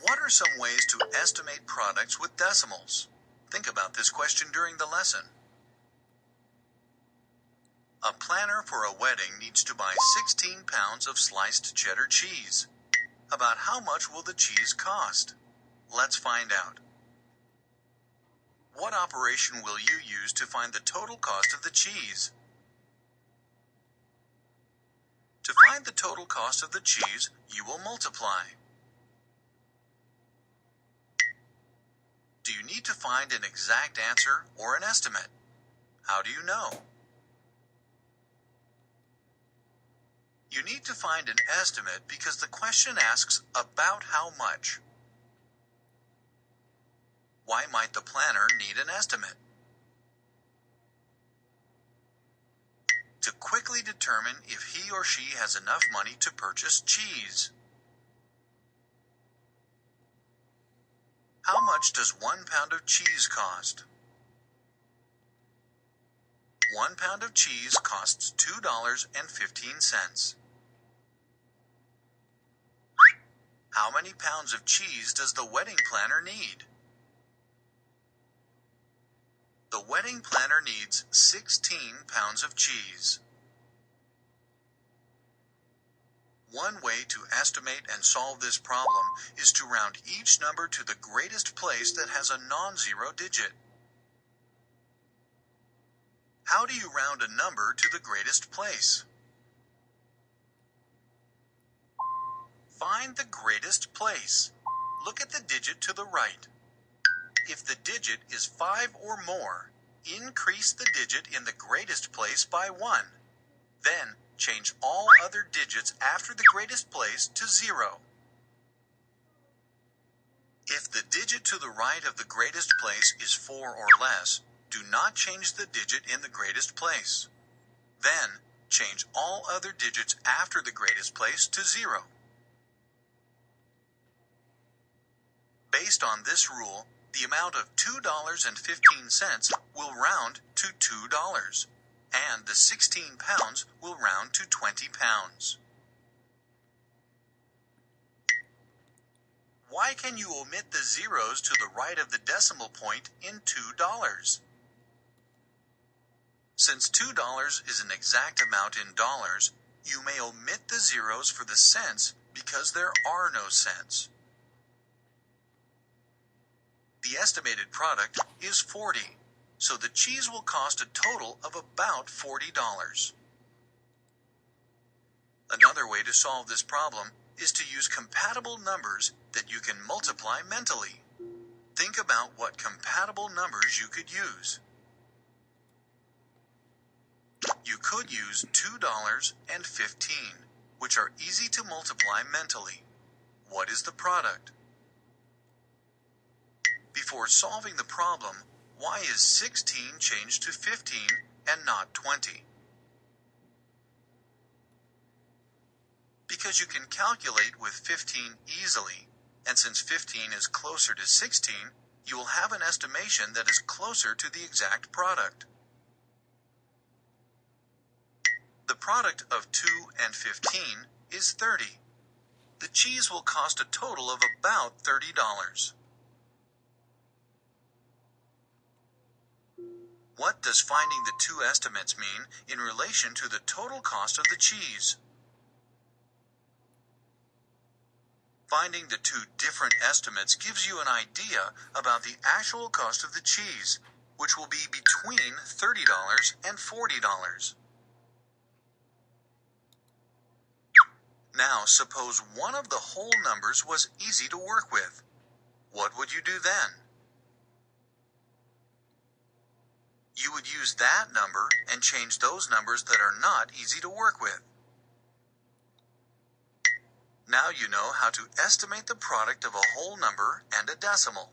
What are some ways to estimate products with decimals? Think about this question during the lesson. A planner for a wedding needs to buy 16 pounds of sliced cheddar cheese. About how much will the cheese cost? Let's find out. What operation will you use to find the total cost of the cheese? To find the total cost of the cheese, you will multiply. Do you need to find an exact answer or an estimate? How do you know? You need to find an estimate because the question asks about how much. Why might the planner need an estimate? To quickly determine if he or she has enough money to purchase cheese. How much does 1 pound of cheese cost? 1 pound of cheese costs $2.15. How many pounds of cheese does the wedding planner need? The wedding planner needs 16 pounds of cheese. One way to estimate and solve this problem is to round each number to the greatest place that has a non-zero digit. How do you round a number to the greatest place? Find the greatest place. Look at the digit to the right. If the digit is 5 or more, increase the digit in the greatest place by 1. Then, change all other digits after the greatest place to 0. If the digit to the right of the greatest place is 4 or less, do not change the digit in the greatest place. Then, change all other digits after the greatest place to 0. Based on this rule, the amount of $2.15 will round to $2, and the 16 pounds will round to 20 pounds. Why can you omit the zeros to the right of the decimal point in $2? Since $2 is an exact amount in dollars, you may omit the zeros for the cents because there are no cents. The estimated product is 40, so the cheese will cost a total of about $40. Another way to solve this problem is to use compatible numbers that you can multiply mentally. Think about what compatible numbers you could use. You could use $2 and 15, which are easy to multiply mentally. What is the product? Before solving the problem, why is 16 changed to 15 and not 20? Because you can calculate with 15 easily, and since 15 is closer to 16, you will have an estimation that is closer to the exact product. The product of 2 and 15 is 30. The cheese will cost a total of about $30. What does finding the two estimates mean in relation to the total cost of the cheese? Finding the two different estimates gives you an idea about the actual cost of the cheese, which will be between $30 and $40. Now, suppose one of the whole numbers was easy to work with. What would you do then? You would use that number and change those numbers that are not easy to work with. Now you know how to estimate the product of a whole number and a decimal.